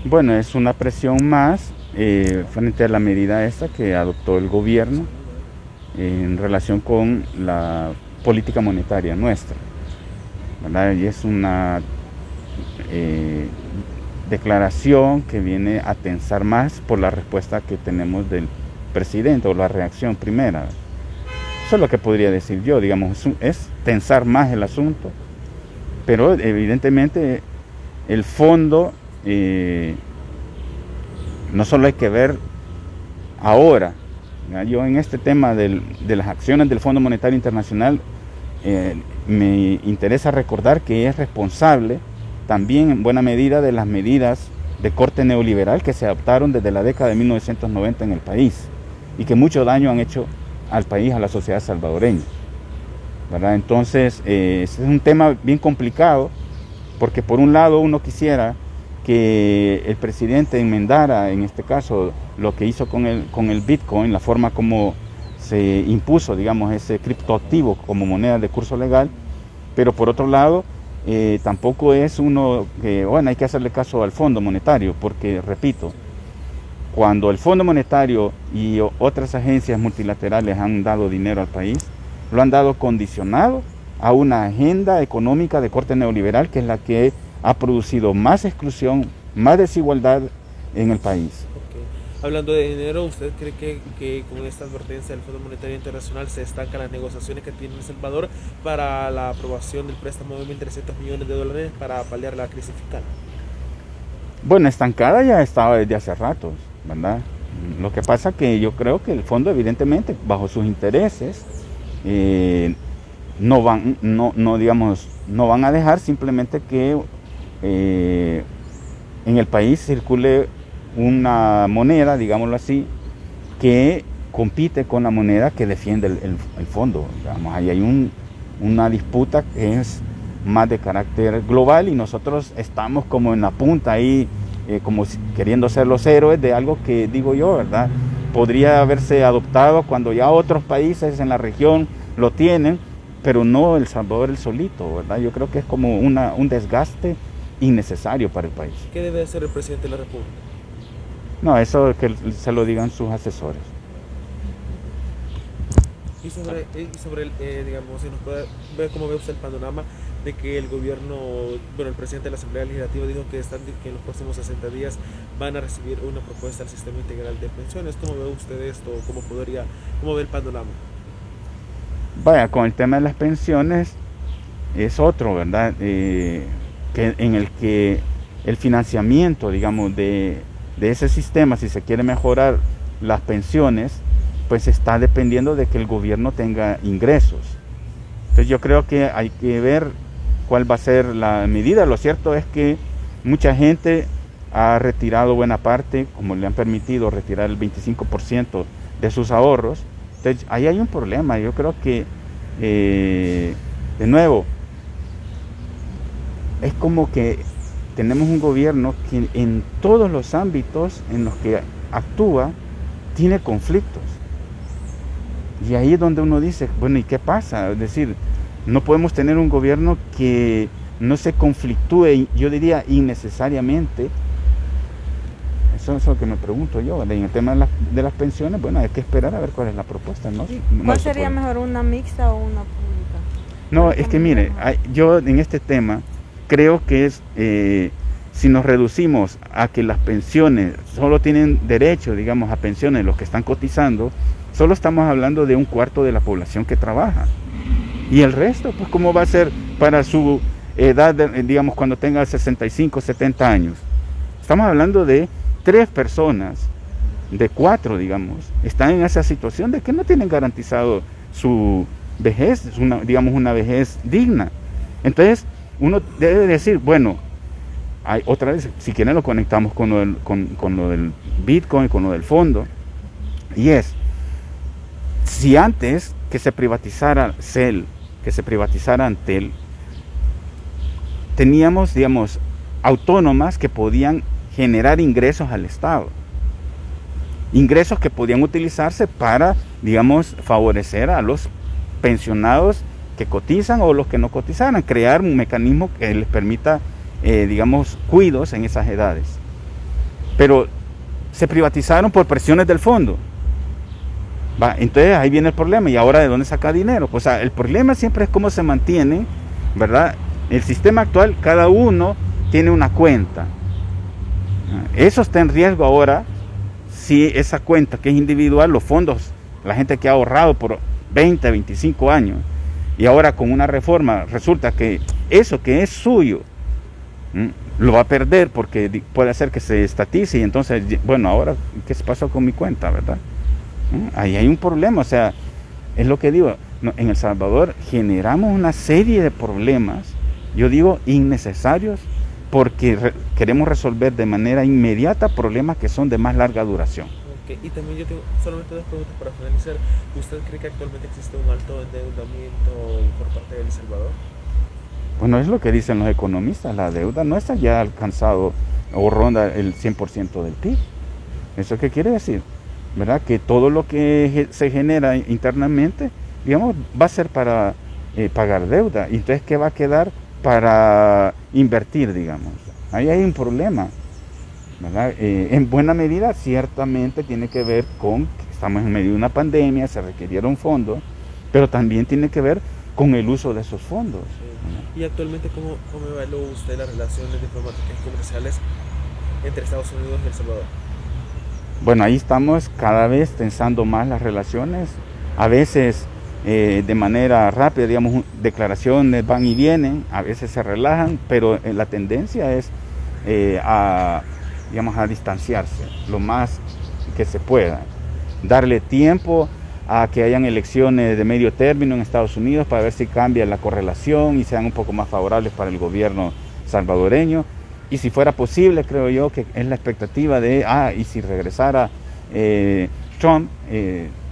Bueno, es una presión más frente a la medida esta que adoptó el gobierno en relación con la política monetaria nuestra, ¿verdad? Y es una eh, declaración que viene a tensar más por la respuesta que tenemos del presidente o la reacción primera. Eso es lo que podría decir yo, digamos, es tensar más el asunto, pero evidentemente el fondo no solo hay que ver ahora. Yo en este tema de las acciones del Fondo Monetario Internacional me interesa recordar que es responsable también en buena medida de las medidas de corte neoliberal que se adoptaron desde la década de 1990 en el país y que mucho daño han hecho al país, a la sociedad salvadoreña, ¿verdad? Entonces es un tema bien complicado porque por un lado uno quisiera que el presidente enmendara, en este caso, lo que hizo con el Bitcoin, la forma como se impuso, digamos, ese criptoactivo como moneda de curso legal, pero por otro lado, tampoco es uno que, bueno, hay que hacerle caso al Fondo Monetario, porque, repito, cuando el Fondo Monetario y otras agencias multilaterales han dado dinero al país, lo han dado condicionado a una agenda económica de corte neoliberal, que es la que ha producido más exclusión, más desigualdad en el país. Okay. Hablando de dinero, ¿usted cree que con esta advertencia del Fondo Monetario Internacional se estancan las negociaciones que tiene El Salvador para la aprobación del préstamo de $1.300 millones para paliar la crisis fiscal? Bueno, estancada ya estaba desde hace rato, ¿verdad? Lo que pasa que yo creo que el fondo, evidentemente, bajo sus intereses, no van a dejar simplemente que en el país circule una moneda, digámoslo así, que compite con la moneda que defiende el fondo. Digamos, ahí hay una disputa que es más de carácter global y nosotros estamos como en la punta ahí, como queriendo ser los héroes de algo que, digo yo, ¿verdad? Podría haberse adoptado cuando ya otros países en la región lo tienen, pero no El Salvador el solito, ¿verdad? Yo creo que es como un desgaste innecesario para el país. ¿Qué debe hacer el presidente de la República? No, eso que se lo digan sus asesores. Y sobre digamos, si nos puede ver cómo ve usted el panorama de que el gobierno, bueno, el presidente de la Asamblea Legislativa dijo que en los próximos 60 días van a recibir una propuesta al sistema integral de pensiones. ¿Cómo ve usted esto? ¿Cómo ve el panorama? Vaya, con el tema de las pensiones es otro, ¿verdad? En el que el financiamiento, digamos, de ese sistema, si se quiere mejorar las pensiones, pues está dependiendo de que el gobierno tenga ingresos. Entonces yo creo que hay que ver cuál va a ser la medida. Lo cierto es que mucha gente ha retirado buena parte, como le han permitido retirar el 25% de sus ahorros. Entonces ahí hay un problema. Yo creo que, de nuevo, es como que tenemos un gobierno que en todos los ámbitos en los que actúa tiene conflictos. Y ahí es donde uno dice, bueno, ¿y qué pasa? Es decir, no podemos tener un gobierno que no se conflictúe, yo diría, innecesariamente. Eso es lo que me pregunto yo. En el tema de las pensiones, bueno, hay que esperar a ver cuál es la propuesta, ¿no? ¿Cuál sería mejor, una mixta o una pública? No, es que mire, yo en este tema creo que es, si nos reducimos a que las pensiones solo tienen derecho, digamos, a pensiones los que están cotizando, solo estamos hablando de un cuarto de la población que trabaja. Y el resto, pues, ¿cómo va a ser para su edad, digamos, cuando tenga 65, 70 años? Estamos hablando de 3 personas, de 4, digamos, están en esa situación de que no tienen garantizado su vejez, digamos, una vejez digna. Entonces, uno debe decir, bueno, otra vez, si quieren lo conectamos con lo del Bitcoin, con lo del fondo, y es, si antes que se privatizara CEL, que se privatizara Antel, teníamos, digamos, autónomas que podían generar ingresos al Estado, ingresos que podían utilizarse para, digamos, favorecer a los pensionados que cotizan o los que no cotizaran, crear un mecanismo que les permita, digamos, cuidos en esas edades. pero se privatizaron por presiones del fondo. Va, entonces ahí viene el problema. ¿Y ahora de dónde saca dinero? Pues el problema siempre es cómo se mantiene, ¿verdad? El sistema actual, cada uno tiene una cuenta. Eso está en riesgo ahora si esa cuenta que es individual, los fondos, la gente que ha ahorrado por 20, 25 años, y ahora con una reforma resulta que eso que es suyo lo va a perder porque puede hacer que se estatice y entonces, bueno, ahora, ¿qué se pasó con mi cuenta, verdad? Ahí hay un problema, o sea, es lo que digo, en El Salvador generamos una serie de problemas, yo digo innecesarios, porque queremos resolver de manera inmediata problemas que son de más larga duración. Okay. Y también yo tengo solamente dos preguntas para finalizar. ¿Usted cree que actualmente existe un alto endeudamiento por parte de El Salvador? Bueno, es lo que dicen los economistas, la deuda no está ya alcanzado o ronda el 100% del PIB. ¿Eso qué quiere decir? ¿Verdad? Que todo lo que se genera internamente, digamos, va a ser para pagar deuda. Y entonces, ¿qué va a quedar para invertir, digamos? Ahí hay un problema, ¿verdad? En buena medida, ciertamente tiene que ver con que estamos en medio de una pandemia, se requirieron fondos, pero también tiene que ver con el uso de esos fondos. Sí. ¿Y actualmente cómo evalúa usted las relaciones diplomáticas y comerciales entre Estados Unidos y El Salvador? Bueno, ahí estamos cada vez tensando más las relaciones, a veces de manera rápida, digamos, declaraciones van y vienen, a veces se relajan, pero la tendencia es a distanciarse lo más que se pueda, darle tiempo a que hayan elecciones de medio término en Estados Unidos para ver si cambia la correlación y sean un poco más favorables para el gobierno salvadoreño. Y si fuera posible, creo yo que es la expectativa de, y si regresara Trump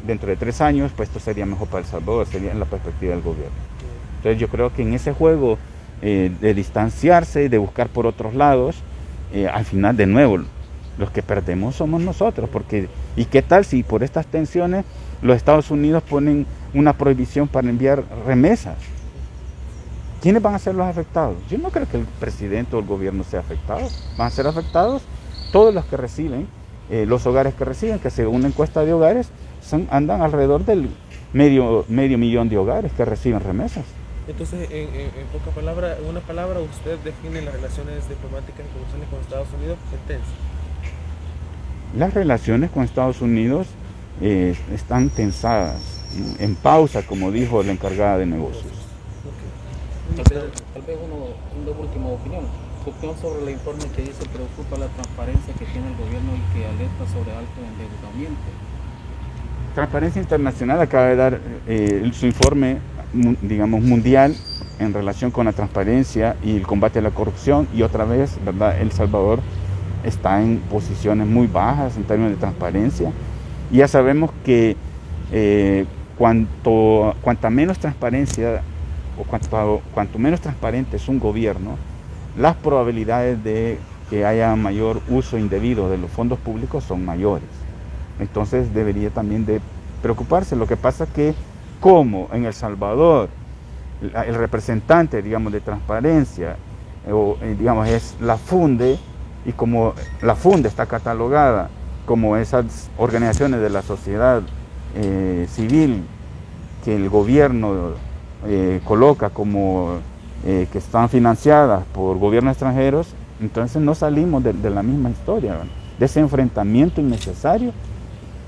dentro de 3 años, pues esto sería mejor para El Salvador, sería en la perspectiva del gobierno. Entonces yo creo que en ese juego de distanciarse, de buscar por otros lados, al final de nuevo, los que perdemos somos nosotros, porque ¿y qué tal si por estas tensiones los Estados Unidos ponen una prohibición para enviar remesas? ¿Quiénes van a ser los afectados? Yo no creo que el presidente o el gobierno sea afectado. Van a ser afectados todos los que reciben, los hogares que reciben, que según una encuesta de hogares andan alrededor del medio millón de hogares que reciben remesas. Entonces, en una palabra, usted define las relaciones diplomáticas y comerciales con Estados Unidos en tensa. Las relaciones con Estados Unidos están tensadas, en pausa, como dijo la encargada de negocios. Tal vez una última opinión. Su opinión sobre el informe que dice preocupa la transparencia que tiene el gobierno y que alerta sobre alto endeudamiento. Transparencia Internacional acaba de dar su informe, digamos, mundial en relación con la transparencia y el combate a la corrupción, y otra vez, ¿verdad? El Salvador está en posiciones muy bajas en términos de transparencia. Y ya sabemos que cuanta menos transparencia o cuanto menos transparente es un gobierno, las probabilidades de que haya mayor uso indebido de los fondos públicos son mayores. Entonces debería también de preocuparse. Lo que pasa es que como en El Salvador el representante, digamos, de transparencia digamos, es la FUNDE, y como la FUNDE está catalogada como esas organizaciones de la sociedad civil que el gobierno coloca como que están financiadas por gobiernos extranjeros, entonces no salimos de la misma historia, ¿verdad? De ese enfrentamiento innecesario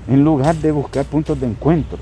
en lugar de buscar puntos de encuentro.